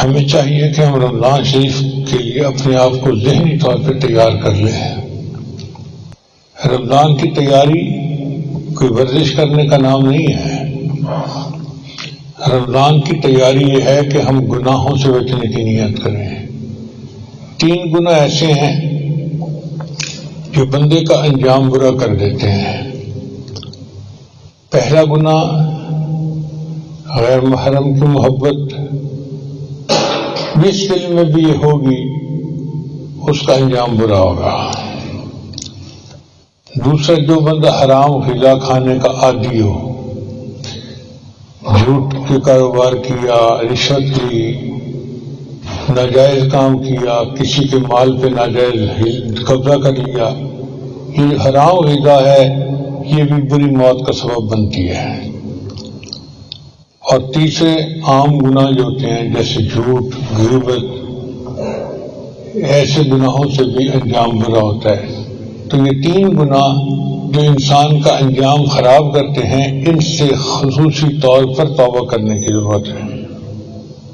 ہمیں چاہیے کہ ہم رمضان شریف کے لیے اپنے آپ کو ذہنی طور پہ تیار کر لیں۔ رمضان کی تیاری کوئی ورزش کرنے کا نام نہیں ہے۔ رمضان کی تیاری یہ ہے کہ ہم گناہوں سے بچنے کی نیت کریں۔ 3 گناہ ایسے ہیں جو بندے کا انجام برا کر دیتے ہیں۔ پہلا گناہ غیر محرم کی محبت، جس دل میں بھی یہ ہوگی اس کا انجام برا ہوگا۔ دوسرا، جو بندہ حرام غذا کھانے کا عادی ہو، جھوٹ کے کاروبار کیا، رشوت لی، ناجائز کام کیا، کسی کے مال پہ ناجائز قبضہ کر لیا، یہ حرام غذا ہے، یہ بھی بری موت کا سبب بنتی ہے۔ اور تیسرے عام گناہ جو ہوتے ہیں جیسے جھوٹ، غیبت، ایسے گناہوں سے بھی انجام برا ہوتا ہے۔ تو یہ 3 گناہ جو انسان کا انجام خراب کرتے ہیں، ان سے خصوصی طور پر توبہ کرنے کی ضرورت ہے۔